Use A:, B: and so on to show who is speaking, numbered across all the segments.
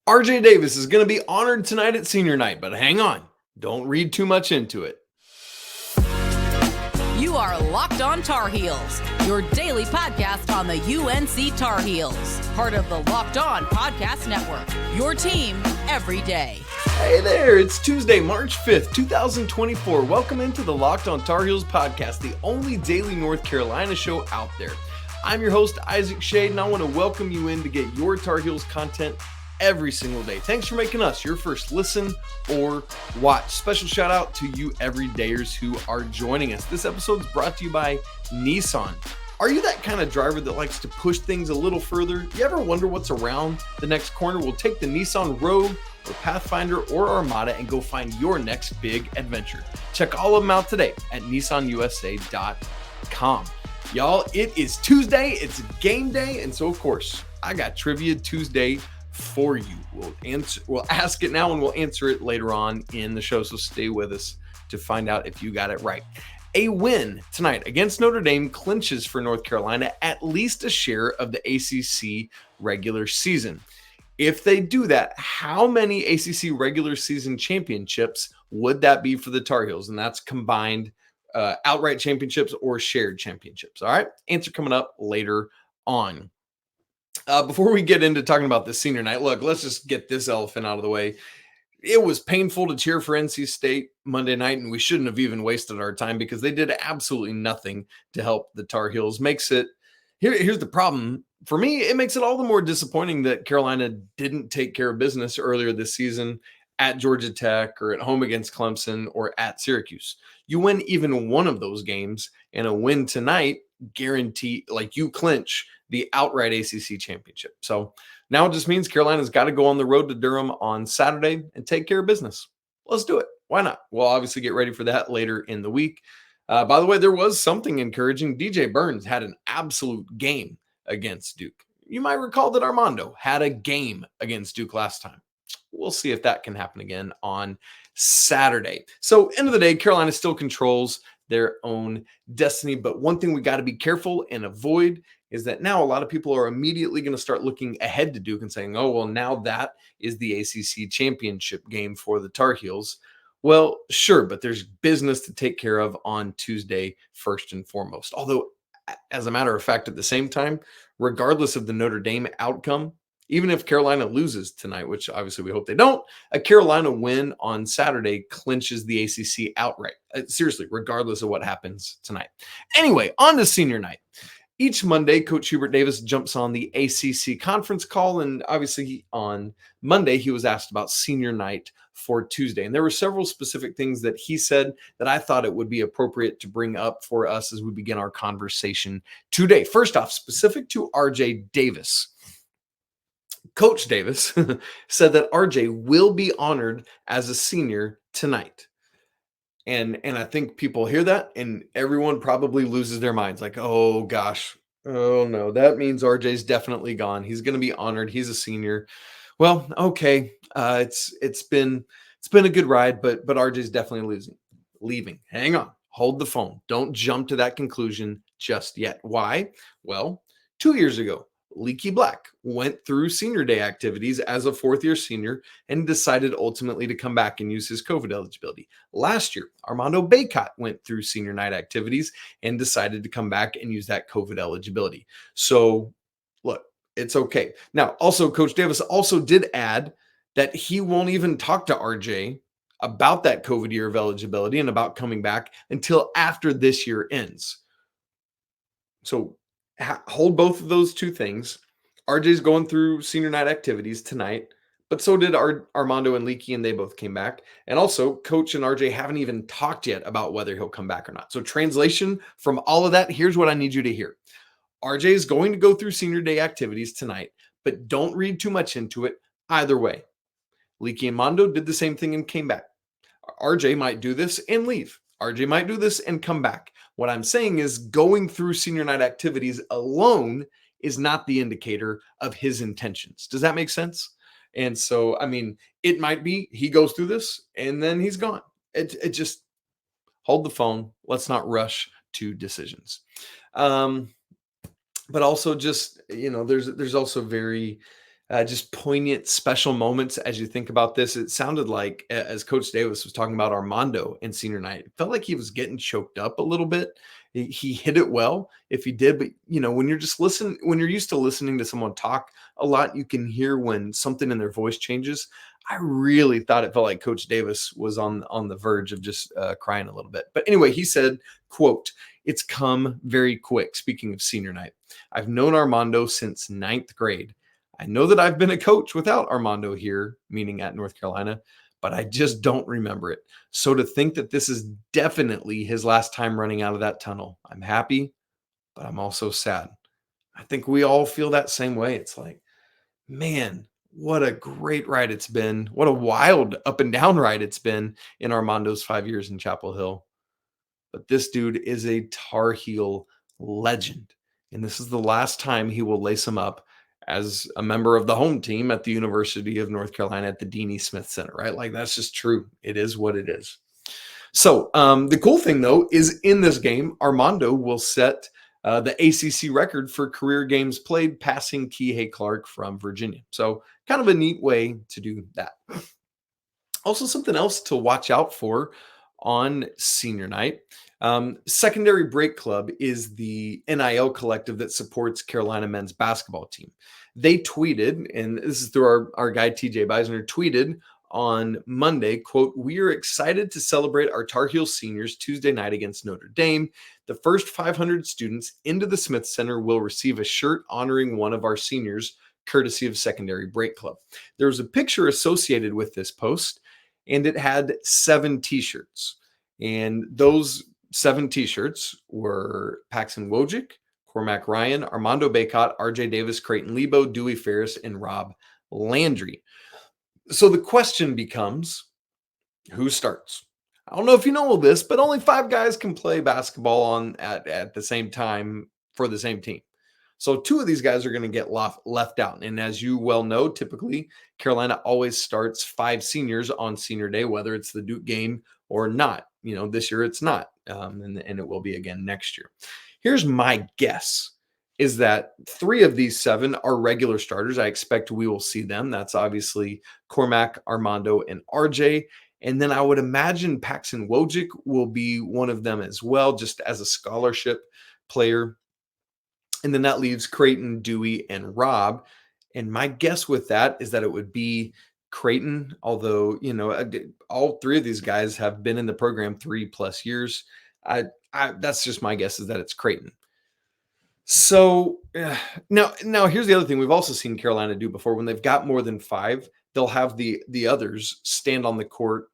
A: RJ Davis is going to be honored tonight at senior night, but hang on. Don't read too much into it.
B: You are Locked On Tar Heels, your daily podcast on the UNC Tar Heels. Part of the Locked On Podcast Network, your team every day.
A: Hey there, it's Tuesday, March 5th, 2024. Welcome into the Locked On Tar Heels podcast, the only daily North Carolina show out there. I'm your host, Isaac Shade, and I want to welcome you in to get your Tar Heels content every single day. Thanks for making us your first listen or watch. Special shout out to you everydayers who are joining us. This episode is brought to you by Nissan. Are you that kind of driver that likes to push things a little further? You ever wonder what's around the next corner? We'll take the Nissan Rogue or Pathfinder or Armada and go find your next big adventure. Check all of them out today at nissanusa.com. Y'all, it is Tuesday, it's game day, and so of course, I got Trivia Tuesday for you. We'll ask it now and we'll answer it later on in the show, so stay with us to find out if you got it right. A win tonight against Notre Dame clinches for North Carolina at least a share of the ACC regular season. If they do that, how many ACC regular season championships would that be for the Tar Heels? And that's combined outright championships or shared championships. All right, answer coming up later on. Before we get into talking about this senior night, look, let's just get this elephant out of the way. It was painful to cheer for NC State Monday night, and we shouldn't have even wasted our time because they did absolutely nothing to help the Tar Heels. Here's the problem. For me, it makes it all the more disappointing that Carolina didn't take care of business earlier this season at Georgia Tech or at home against Clemson or at Syracuse. You win even one of those games, and a win tonight you clinch the outright ACC championship. So now it just means Carolina's got to go on the road to Durham on Saturday and take care of business. Let's do it. Why not? We'll obviously get ready for that later in the week. By the way, there was something encouraging. DJ Burns had an absolute game against Duke. You might recall that Armando had a game against Duke last time. We'll see if that can happen again on Saturday. So end of the day, Carolina still controls their own destiny. But one thing we got to be careful and avoid is that now a lot of people are immediately going to start looking ahead to Duke and saying, oh, well, now that is the ACC championship game for the Tar Heels. Well, sure, but there's business to take care of on Tuesday, first and foremost. Although, as a matter of fact, at the same time, regardless of the Notre Dame outcome, even if Carolina loses tonight, which obviously we hope they don't, a Carolina win on Saturday clinches the ACC outright. Seriously, regardless of what happens tonight. Anyway, on to senior night. Each Monday, Coach Hubert Davis jumps on the ACC conference call, and obviously on Monday, he was asked about senior night for Tuesday. And there were several specific things that he said that I thought it would be appropriate to bring up for us as we begin our conversation today. First off, specific to RJ Davis. Coach Davis said that RJ will be honored as a senior tonight. And I think people hear that and everyone probably loses their minds like, oh gosh, oh no, that means RJ's definitely gone. He's going to be honored. He's a senior. Well, okay. It's been a good ride, but RJ's definitely leaving. Hang on, hold the phone. Don't jump to that conclusion just yet. Why? Well, 2 years ago, Leaky went through senior day activities as a fourth-year senior and decided ultimately to come back and use his COVID eligibility. Last year, Armando Bacot went through senior night activities and decided to come back and use that COVID eligibility. So, look, it's okay. Now, also, Coach Davis also did add that he won't even talk to RJ about that COVID year of eligibility and about coming back until after this year ends. So, hold both of those two things. RJ's going through senior night activities tonight, but so did Armando and Leaky, and they both came back. And also, Coach and RJ haven't even talked yet about whether he'll come back or not. So translation from all of that, here's what I need you to hear. RJ is going to go through senior day activities tonight, but don't read too much into it either way. Leaky and Mondo did the same thing and came back. RJ might do this and leave. RJ might do this and come back. What I'm saying is going through senior night activities alone is not the indicator of his intentions. Does that make sense? And so, I mean, it might be he goes through this and then he's gone. It just hold the phone. Let's not rush to decisions. But also just, there's also very just poignant, special moments as you think about this. It sounded like, as Coach Davis was talking about Armando in senior night, it felt like he was getting choked up a little bit. He hit it well if he did, but when you're just listening, when you're used to listening to someone talk a lot, you can hear when something in their voice changes. I really thought it felt like Coach Davis was on the verge of just crying a little bit. But anyway, he said, quote, "It's come very quick." Speaking of senior night, "I've known Armando since ninth grade. I know that I've been a coach without Armando here," meaning at North Carolina, "but I just don't remember it. So to think that this is definitely his last time running out of that tunnel, I'm happy, but I'm also sad." I think we all feel that same way. It's like, man, what a great ride it's been. What a wild up and down ride it's been in Armando's 5 years in Chapel Hill. But this dude is a Tar Heel legend. And this is the last time he will lace him up as a member of the home team at the University of North Carolina at the Deanie Smith Center, right? Like, that's just true. It is what it is. So the cool thing, though, is in this game, Armando will set the ACC record for career games played, passing Kihei Clark from Virginia. So kind of a neat way to do that. Also, something else to watch out for on senior night. Secondary Break Club is the NIL collective that supports Carolina men's basketball team. They tweeted, and this is through our guy TJ Beisner, tweeted on Monday, quote, "We are excited to celebrate our Tar Heel seniors Tuesday night against Notre Dame. The first 500 students into the Smith Center will receive a shirt honoring one of our seniors, courtesy of Secondary Break Club." There was a picture associated with this post, and it had 7 t-shirts. And those 7 t-shirts were Paxton Wojcik, Cormac Ryan, Armando Bacot, RJ Davis, Creighton Lebo, Dewey Ferris, and Rob Landry. So the question becomes, who starts? I don't know if you know all this, but only 5 guys can play basketball at the same time for the same team. So 2 of these guys are going to get left out. And as you well know, typically Carolina always starts 5 seniors on senior day, whether it's the Duke game or not. This year it's not, and it will be again next year. Here's my guess, is that 3 of these 7 are regular starters. I expect we will see them. That's obviously Cormac, Armando, and RJ. And then I would imagine Paxton Wojcik will be one of them as well, just as a scholarship player. And then that leaves Creighton, Dewey, and Rob. And my guess with that is that it would be Creighton, although, all 3 of these guys have been in the program 3+ years. That's just my guess, is that it's Creighton. So now here's the other thing we've also seen Carolina do before. When they've got more than 5, they'll have the others stand on the court,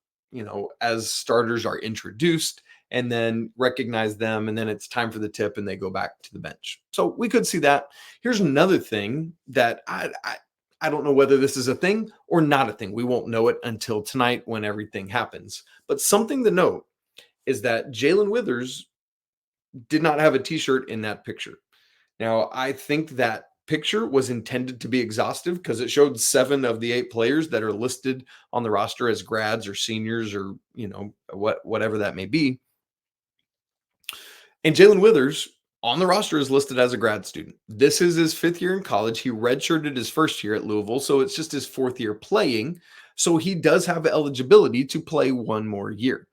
A: as starters are introduced, and then recognize them, and then it's time for the tip, and they go back to the bench. So we could see that. Here's another thing that I don't know whether this is a thing or not a thing. We won't know it until tonight when everything happens. But something to note is that Jae'lyn Withers did not have a t-shirt in that picture. Now, I think that picture was intended to be exhaustive because it showed 7 of the 8 players that are listed on the roster as grads or seniors or, whatever that may be. And Jae'lyn Withers on the roster is listed as a grad student. This is his 5th year in college. He redshirted his 1st year at Louisville, so it's just his 4th year playing. So he does have eligibility to play 1 more year.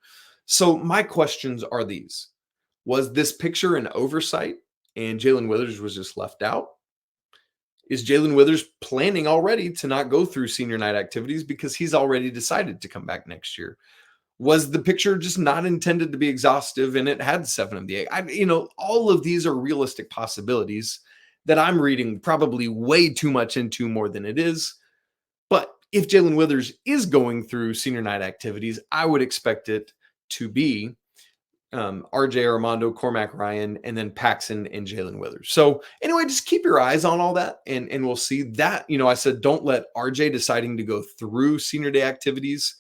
A: So my questions are these. Was this picture an oversight and Jae'lyn Withers was just left out? Is Jae'lyn Withers planning already to not go through senior night activities because he's already decided to come back next year? Was the picture just not intended to be exhaustive and it had 7 of the 8? All of these are realistic possibilities that I'm reading probably way too much into more than it is. But if Jae'lyn Withers is going through senior night activities, I would expect it to be RJ, Armando, Cormac Ryan, and then Paxton and Jae'lyn Withers. So anyway, just keep your eyes on all that, and we'll see that. I said don't let RJ deciding to go through senior day activities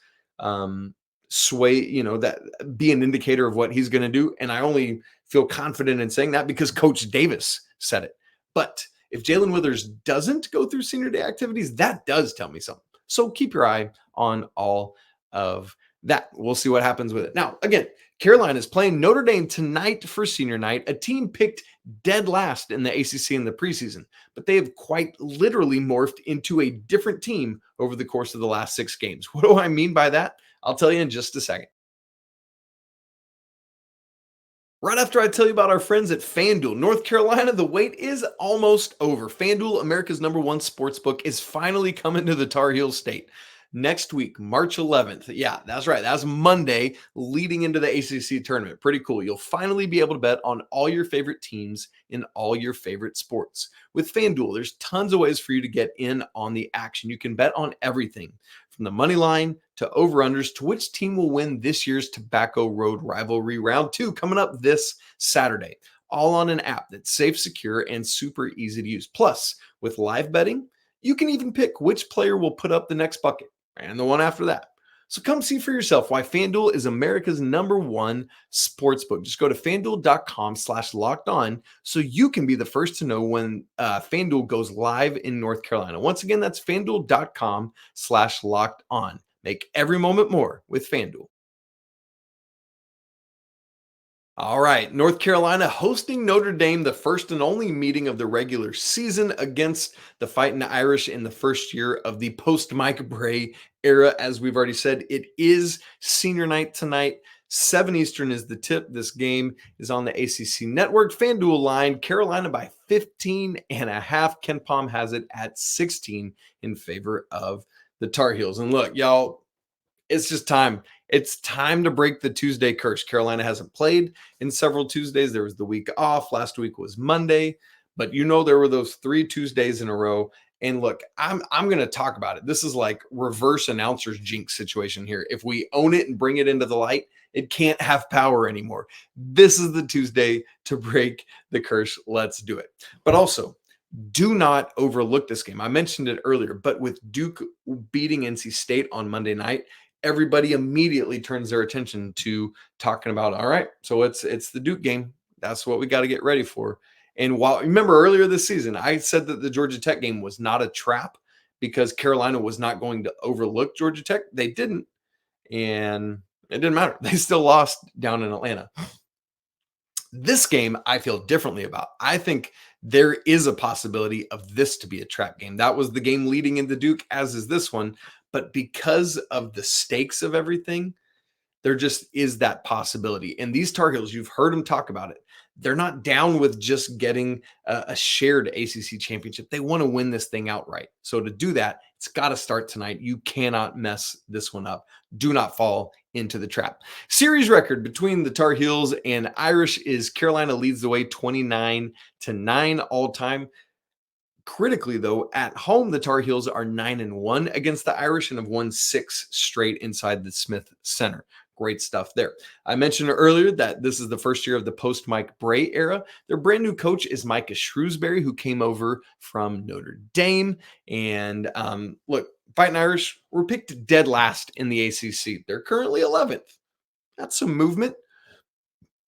A: sway, that be an indicator of what he's going to do. And I only feel confident in saying that because Coach Davis said it. But if Jae'lyn Withers doesn't go through senior day activities, that does tell me something. So keep your eye on all of that we'll see what happens with it. Now, again, Carolina is playing Notre Dame tonight for senior night, a team picked dead last in the ACC in the preseason, but they have quite literally morphed into a different team over the course of the last 6 games. What do I mean by that? I'll tell you in just a second. Right after I tell you about our friends at FanDuel, North Carolina, the wait is almost over. FanDuel, America's #1 sportsbook, is finally coming to the Tar Heel state next week, March 11th. Yeah, that's right. That's Monday leading into the ACC tournament. Pretty cool. You'll finally be able to bet on all your favorite teams in all your favorite sports. With FanDuel, there's tons of ways for you to get in on the action. You can bet on everything from the money line to over-unders to which team will win this year's Tobacco Road Rivalry Round 2 coming up this Saturday. All on an app that's safe, secure, and super easy to use. Plus, with live betting, you can even pick which player will put up the next bucket and the one after that. So come see for yourself why FanDuel is America's #1 sportsbook. Just go to FanDuel.com/locked-on so you can be the first to know when FanDuel goes live in North Carolina. Once again, that's FanDuel.com/locked-on. Make every moment more with FanDuel. All right, North Carolina hosting Notre Dame, the first and only meeting of the regular season against the Fighting Irish in the first year of the post-Mike Brey era. As we've already said, it is senior night tonight. 7 Eastern is the tip. This game is on the ACC network. FanDuel line, Carolina by 15.5. Ken Pom has it at 16 in favor of the Tar Heels. And look, y'all, it's just time. It's time to break the Tuesday curse. Carolina hasn't played in several Tuesdays. There was the week off. Last week was Monday. But there were those 3 Tuesdays in a row. And look, I'm going to talk about it. This is like reverse announcer's jinx situation here. If we own it and bring it into the light, it can't have power anymore. This is the Tuesday to break the curse. Let's do it. But also, do not overlook this game. I mentioned it earlier, but with Duke beating NC State on Monday night, everybody immediately turns their attention to talking about, all right, so it's the Duke game. That's what we got to get ready for. And remember earlier this season, I said that the Georgia Tech game was not a trap because Carolina was not going to overlook Georgia Tech. They didn't, and it didn't matter. They still lost down in Atlanta. This game, I feel differently about. I think there is a possibility of this to be a trap game. That was the game leading into Duke, as is this one. But because of the stakes of everything, there just is that possibility. And these Tar Heels, you've heard them talk about it. They're not down with just getting a shared ACC championship. They want to win this thing outright. So to do that, it's got to start tonight. You cannot mess this one up. Do not fall into the trap. Series record between the Tar Heels and Irish is Carolina leads the way 29-9 all time. Critically, though, at home, the Tar Heels are 9-1 against the Irish and have won 6 straight inside the Smith Center. Great stuff there. I mentioned earlier that this is the first year of the post-Mike Brey era. Their brand new coach is Micah Shrewsbury, who came over from Notre Dame. And look, Fighting Irish were picked dead last in the ACC. They're currently 11th. That's some movement.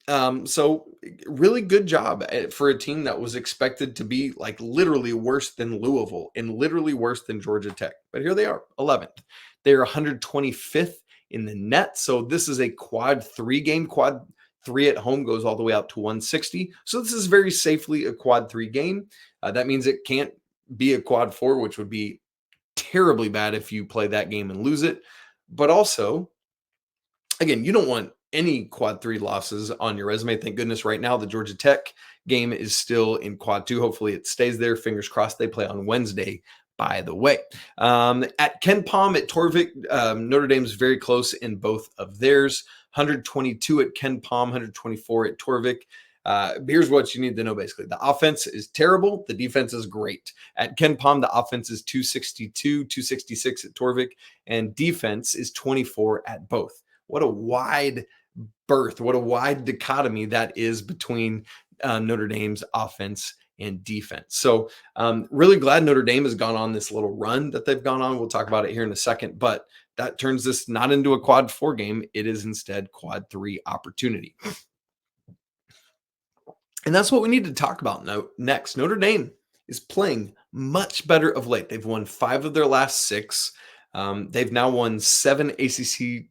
A: So really good job for a team that was expected to be like literally worse than Louisville and literally worse than Georgia Tech. But here they are, 11th. They're 125th in the net. So this is a quad 3 game. Quad 3 at home goes all the way out to 160. So this is very safely a quad 3 game. That means it can't be a quad 4, which would be terribly bad if you play that game and lose it. But also, again, you don't want any quad 3 losses on your resume. Thank goodness right now the Georgia Tech game is still in quad 2. Hopefully it stays there. Fingers crossed. They play on Wednesday, by the way. At Ken Pom at Torvik, Notre Dame is very close in both of theirs. 122 at Ken Pom, 124 at Torvik. Here's what you need to know, basically. The offense is terrible. The defense is great. At Ken Pom, the offense is 262, 266 at Torvik, and defense is 24 at both. What a wide berth, what a wide dichotomy that is between Notre Dame's offense and defense. So really glad Notre Dame has gone on this little run that they've gone on. We'll talk about it here in a second, but that turns this not into a quad 4 game. It is instead quad 3 opportunity. And that's what we need to talk about next. Notre Dame is playing much better of late. They've won 5 of their last 6. They've now won 7 ACC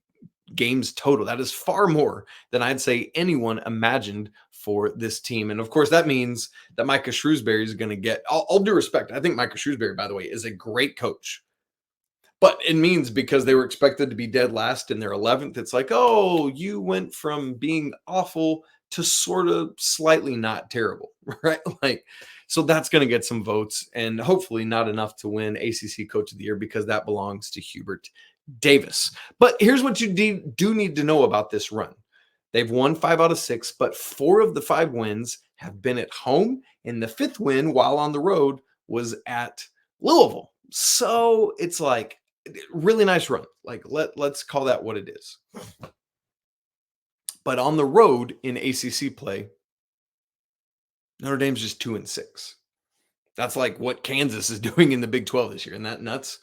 A: games total. That is far more than I'd say anyone imagined for this team. And of course, that means that Micah Shrewsbury is going to get all due respect. I think Micah Shrewsbury, by the way, is a great coach. But it means because they were expected to be dead last in their 11th, it's like, oh, you went from being awful to sort of slightly not terrible, right? Like, so that's going to get some votes and hopefully not enough to win ACC Coach of the Year because that belongs to Hubert Davis. But here's what you do need to know about this run. They've won 5 out of 6, but 4 of the 5 wins have been at home, and the 5th win while on the road was at Louisville. So it's like really nice run. Like let's call that what it is. But on the road in ACC play, Notre Dame's just 2-6. That's like what Kansas is doing in the Big 12 this year. Isn't that nuts?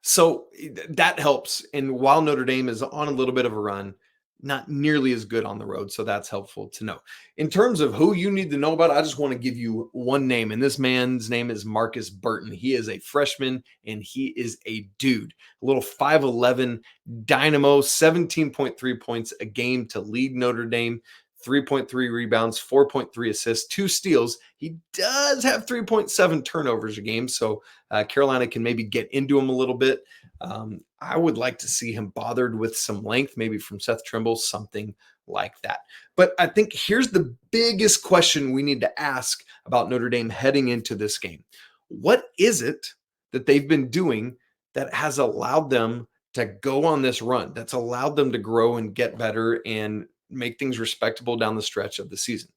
A: So that helps. And while Notre Dame is on a little bit of a run, not nearly as good on the road. So that's helpful to know. In terms of who you need to know about, I just want to give you one name. And this man's name is Marcus Burton. He is a freshman and he is a dude. A little 5'11 dynamo, 17.3 points a game to lead Notre Dame. 3.3 rebounds, 4.3 assists, 2 steals. He does have 3.7 turnovers a game, so Carolina can maybe get into him a little bit. I would like to see him bothered with some length, maybe from Seth Trimble, something like that. But I think here's the biggest question we need to ask about Notre Dame heading into this game. What is it that they've been doing that has allowed them to go on this run, that's allowed them to grow and get better and make things respectable down the stretch of the season?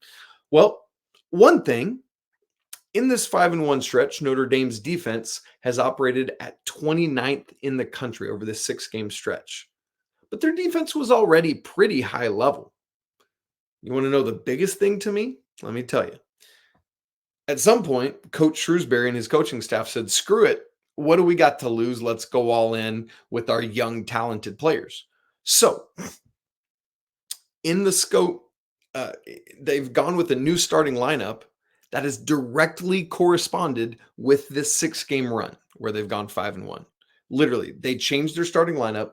A: Well, one thing, in this 5-1 stretch, Notre Dame's defense has operated at 29th in the country over this 6-game stretch. But their defense was already pretty high level. You want to know the biggest thing to me? Let me tell you. At some point, Coach Shrewsbury and his coaching staff said, screw it. What do we got to lose? Let's go all in with our young, talented players. So, in the scope, they've gone with a new starting lineup that has directly corresponded with this 6-game run where they've gone 5-1. Literally, they changed their starting lineup,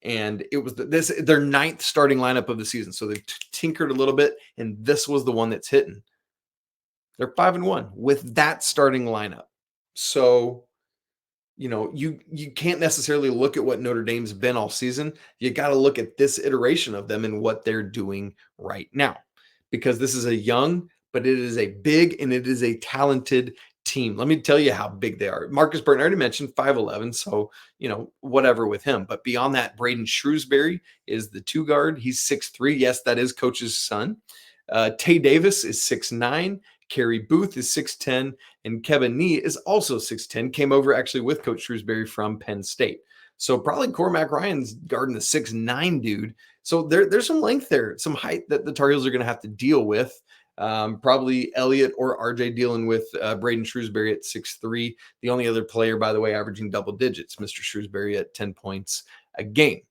A: and it was their 9th starting lineup of the season. So they've tinkered a little bit, and this was the one that's hitting. They're 5-1 with that starting lineup. So, you know, you can't necessarily look at what Notre Dame's been all season. You got to look at this iteration of them and what they're doing right now, because this is a young, but it is a big and it is a talented team. Let me tell you how big they are. Marcus Burton, I already mentioned 5'11", so, you know, whatever with him. But beyond that, Braden Shrewsbury is the 2 guard. He's 6'3". Yes, that is Coach's son. Tay Davis is 6'9". Kerry Booth is 6'10", and Kevin Nee is also 6'10", came over actually with Coach Shrewsbury from Penn State. So probably Cormac Ryan's guarding the 6'9" dude. So there's some length there, some height that the Tar Heels are going to have to deal with. Probably Elliot or RJ dealing with Braden Shrewsbury at 6'3". The only other player, by the way, averaging double digits, Mr. Shrewsbury at 10 points a game.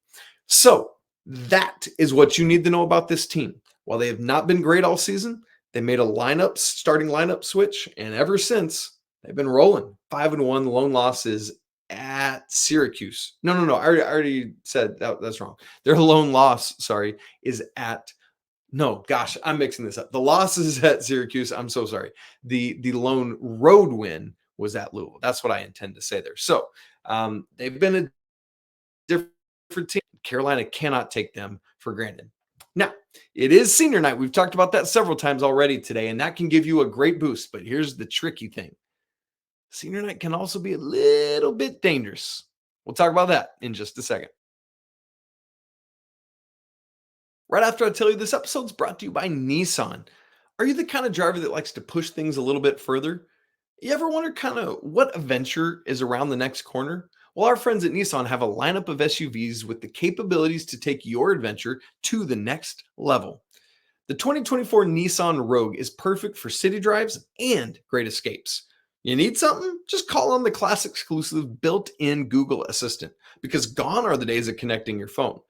A: So that is what you need to know about this team. While they have not been great all season, they made a starting lineup switch, and ever since, they've been rolling. 5-1, the lone loss is at Syracuse. No. I already said that's wrong. Their lone loss, is at no, gosh, I'm mixing this up. The loss is at Syracuse. I'm so sorry. The lone road win was at Louisville. That's what I intend to say there. So they've been a different team. Carolina cannot take them for granted. Now, it is senior night. We've talked about that several times already today, and that can give you a great boost. But here's the tricky thing. Senior night can also be a little bit dangerous. We'll talk about that in just a second. Right after I tell you, this episode's brought to you by Nissan. Are you the kind of driver that likes to push things a little bit further? You ever wonder kind of what adventure is around the next corner? Well, our friends at Nissan have a lineup of SUVs with the capabilities to take your adventure to the next level. The 2024 Nissan Rogue is perfect for city drives and great escapes. You need something? Just call on the class exclusive built-in Google Assistant, because gone are the days of connecting your phone.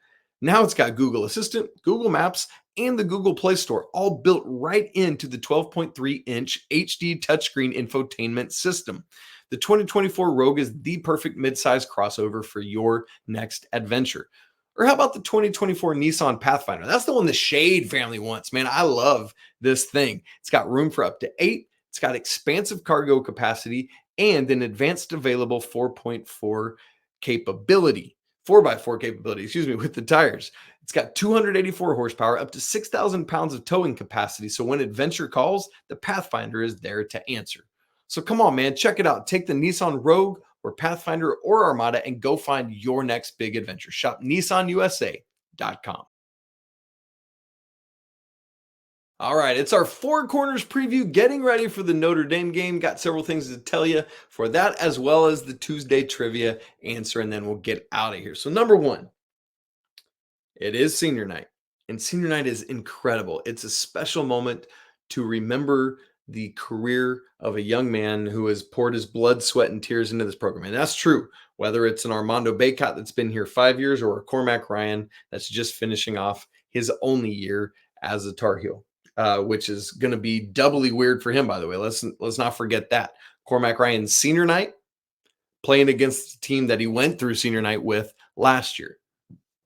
A: Now it's got Google Assistant, Google Maps, and the Google Play Store, all built right into the 12.3-inch HD touchscreen infotainment system. The 2024 Rogue is the perfect midsize crossover for your next adventure. Or how about the 2024 Nissan Pathfinder? That's the one the Shade family wants, man. I love this thing. It's got room for up to 8. It's got expansive cargo capacity and an advanced available 4.4 capability. 4x4 capability, excuse me, with the tires. It's got 284 horsepower, up to 6,000 pounds of towing capacity. So when adventure calls, the Pathfinder is there to answer. So come on, man, check it out. Take the Nissan Rogue or Pathfinder or Armada and go find your next big adventure. Shop nissanusa.com. All right, it's our Four Corners preview, getting ready for the Notre Dame game. Got several things to tell you for that, as well as the Tuesday trivia answer, and then we'll get out of here. So number one, it is senior night, and senior night is incredible. It's a special moment to remember the career of a young man who has poured his blood, sweat, and tears into this program. And that's true, whether it's an Armando Bacot that's been here 5 years or a Cormac Ryan that's just finishing off his only year as a Tar Heel, which is going to be doubly weird for him, by the way. Let's not forget that. Cormac Ryan's senior night, playing against the team that he went through senior night with last year.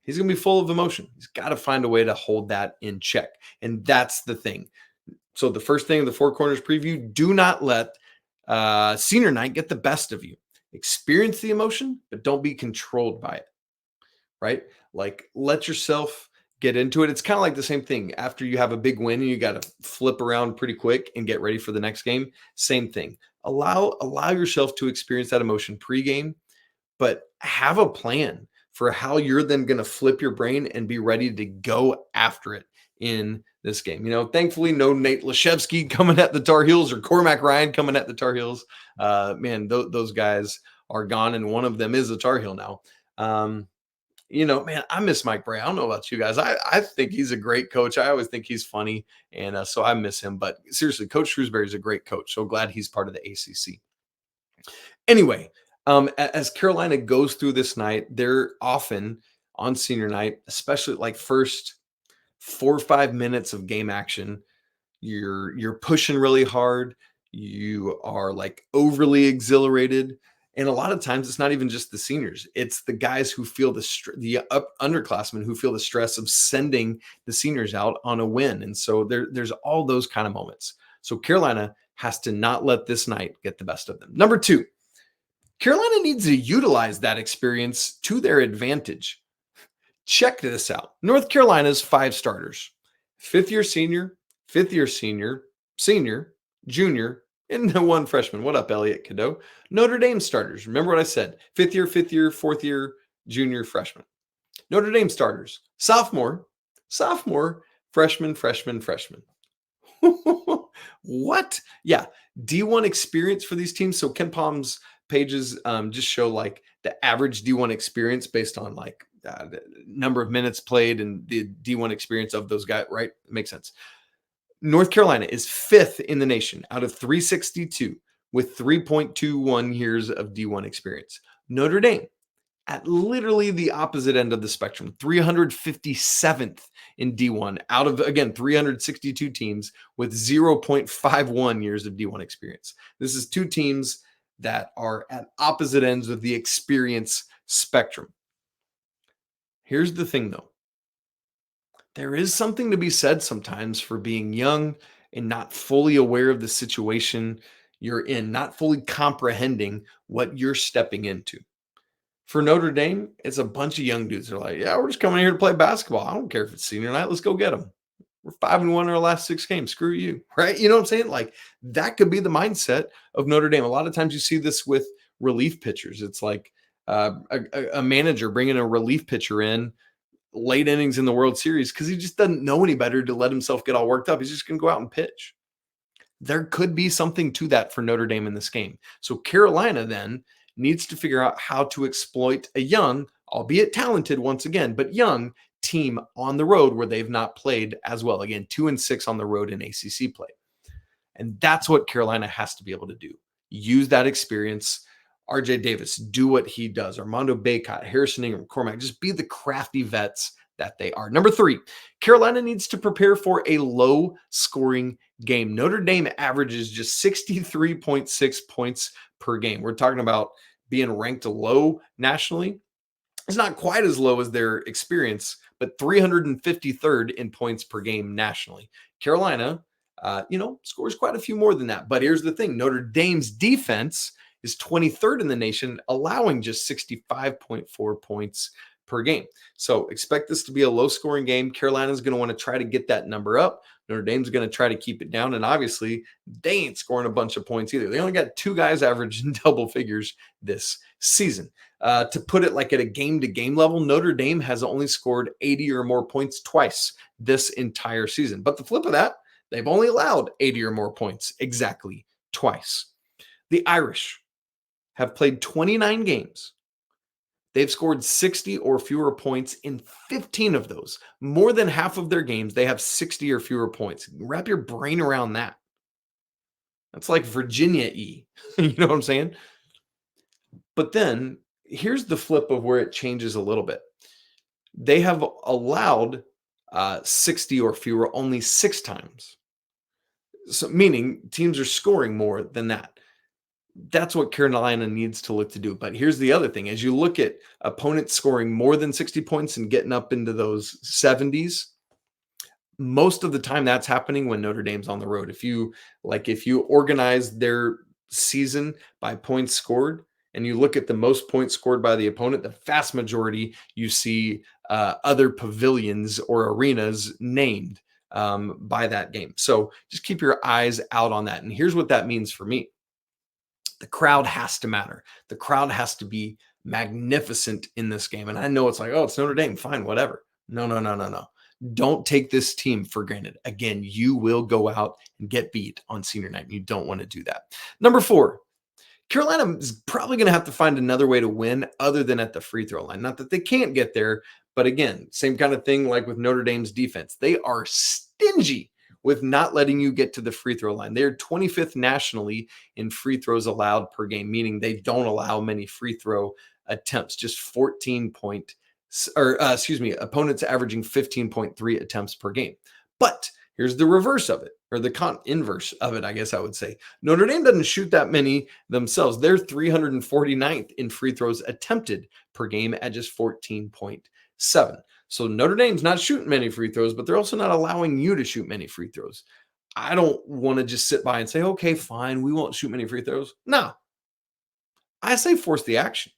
A: He's going to be full of emotion. He's got to find a way to hold that in check. And that's the thing. So the first thing in the Four Corners preview, do not let senior night get the best of you. Experience the emotion, but don't be controlled by it, right? Like, let yourself get into it. It's kind of like the same thing. After you have a big win and you got to flip around pretty quick and get ready for the next game, same thing. Allow yourself to experience that emotion pregame, but have a plan for how you're then going to flip your brain and be ready to go after it in this game. You know, thankfully, no Nate Lashevsky coming at the Tar Heels or Cormac Ryan coming at the Tar Heels. Man, those guys are gone, and one of them is a Tar Heel now. You know, man, I miss Mike Bray. I don't know about you guys. I think he's a great coach. I always think he's funny, and so I miss him. But seriously, Coach Shrewsbury is a great coach. So glad he's part of the ACC. Anyway, as Carolina goes through this night, they're often on senior night, especially like first 4 or 5 minutes of game action, you're pushing really hard. You are like overly exhilarated. And a lot of times it's not even just the seniors. It's the guys who feel the underclassmen who feel the stress of sending the seniors out on a win. And so there's all those kind of moments. So Carolina has to not let this night get the best of them. Number two, Carolina needs to utilize that experience to their advantage. Check this out. North Carolina's 5 starters: 5th-year senior, 5th-year senior, senior, junior, and the 1 freshman. What up, Elliot, Cadeau? Notre Dame starters. Remember what I said: 5th year, 4th-year, junior, freshman. Notre Dame starters: sophomore, freshman. What? Yeah, D1 experience for these teams. So Ken Palm's pages just show like the average D1 experience based on like the number of minutes played and the D1 experience of those guys, right? It makes sense. North Carolina is 5th in the nation out of 362 with 3.21 years of D1 experience. Notre Dame, at literally the opposite end of the spectrum, 357th in D1 out of, again, 362 teams with 0.51 years of D1 experience. This is 2 teams that are at opposite ends of the experience spectrum. Here's the thing, though. There is something to be said sometimes for being young and not fully aware of the situation you're in, not fully comprehending what you're stepping into. For Notre Dame, it's a bunch of young dudes. They're like, yeah, we're just coming here to play basketball. I don't care if it's senior night. Let's go get them. We're 5-1 in our last 6 games. Screw you, right? You know what I'm saying? Like, that could be the mindset of Notre Dame. A lot of times you see this with relief pitchers. It's like a manager bringing a relief pitcher in late innings in the World Series because he just doesn't know any better to let himself get all worked up. He's just going to go out and pitch. There could be something to that for Notre Dame in this game. So Carolina then needs to figure out how to exploit a young, albeit talented once again, but young team on the road where they've not played as well. Again, 2-6 on the road in ACC play. And that's what Carolina has to be able to do. Use that experience. RJ Davis, do what he does. Armando Bacot, Harrison Ingram, Cormac, just be the crafty vets that they are. Number 3, Carolina needs to prepare for a low-scoring game. Notre Dame averages just 63.6 points per game. We're talking about being ranked low nationally. It's not quite as low as their experience, but 353rd in points per game nationally. Carolina, scores quite a few more than that. But here's the thing: Notre Dame's defense is 23rd in the nation, allowing just 65.4 points per game. So expect this to be a low-scoring game. Carolina's going to want to try to get that number up. Notre Dame's going to try to keep it down. And obviously, they ain't scoring a bunch of points either. They only got 2 guys averaging double figures this season. To put it like at a game-to-game level, Notre Dame has only scored 80 or more points twice this entire season. But the flip of that, they've only allowed 80 or more points exactly twice. The Irish have played 29 games. They've scored 60 or fewer points in 15 of those. More than half of their games, they have 60 or fewer points. Wrap your brain around that. That's like Virginia-y. You know what I'm saying? But then here's the flip of where it changes a little bit. They have allowed 60 or fewer only 6 times. So meaning teams are scoring more than that. That's what Carolina needs to look to do. But here's the other thing. As you look at opponents scoring more than 60 points and getting up into those 70s, most of the time that's happening when Notre Dame's on the road. If you organize their season by points scored and you look at the most points scored by the opponent, the vast majority you see other pavilions or arenas named by that game. So just keep your eyes out on that. And here's what that means for me. The crowd has to matter. The crowd has to be magnificent in this game. And I know it's like, oh, it's Notre Dame. Fine, whatever. No. Don't take this team for granted. Again, you will go out and get beat on senior night. You don't want to do that. Number 4, Carolina is probably going to have to find another way to win other than at the free throw line. Not that they can't get there, but again, same kind of thing like with Notre Dame's defense. They are stingy with not letting you get to the free throw line. They're 25th nationally in free throws allowed per game, meaning they don't allow many free throw attempts, just opponents averaging 15.3 attempts per game. But here's the reverse of it, or the inverse of it, I guess I would say. Notre Dame doesn't shoot that many themselves. They're 349th in free throws attempted per game at just 14.7. So Notre Dame's not shooting many free throws, but they're also not allowing you to shoot many free throws. I don't want to just sit by and say, okay, fine, we won't shoot many free throws. No. I say force the action.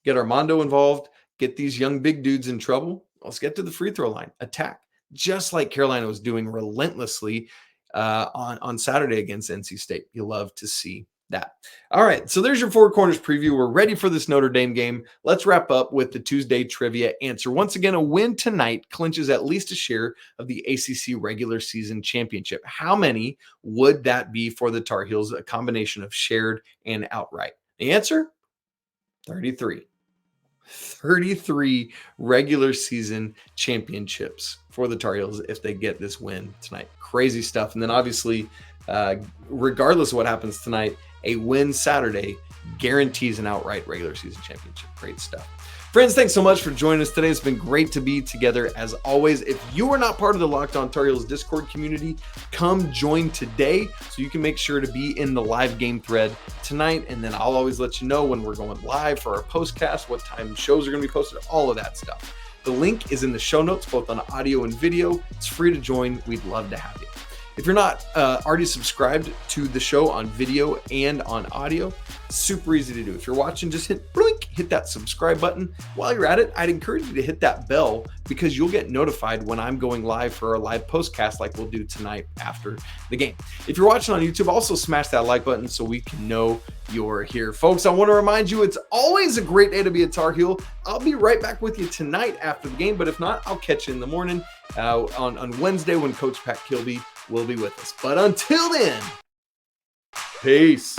A: Get Armando involved, get these young big dudes in trouble. Let's get to the free throw line. Attack. Just like Carolina was doing relentlessly on Saturday against NC State. You love to see that. All right, so there's your Four Corners preview. We're ready for this Notre Dame game. Let's wrap up with the Tuesday trivia answer. Once again, a win tonight clinches at least a share of the ACC regular season championship. How many would that be for the Tar Heels? A combination of shared and outright. The answer? 33. 33 regular season championships for the Tar Heels if they get this win tonight. Crazy stuff. And then obviously, regardless of what happens tonight, a win Saturday guarantees an outright regular season championship. Great stuff. Friends, thanks so much for joining us today. It's been great to be together as always. If you are not part of the Locked On Tar Heels Discord community, come join today so you can make sure to be in the live game thread tonight. And then I'll always let you know when we're going live for our postcast, what time shows are going to be posted, all of that stuff. The link is in the show notes, both on audio and video. It's free to join. We'd love to have you. If you're not already subscribed to the show on video and on audio, super easy to do. If you're watching, just hit that subscribe button. While you're at it, I'd encourage you to hit that bell because you'll get notified when I'm going live for our live postcast like we'll do tonight after the game. If you're watching on YouTube, also smash that like button so we can know you're here. Folks, I want to remind you, it's always a great day to be a Tar Heel. I'll be right back with you tonight after the game, but if not, I'll catch you in the morning on Wednesday when Coach Pat Kilby will be with us. But until then, peace.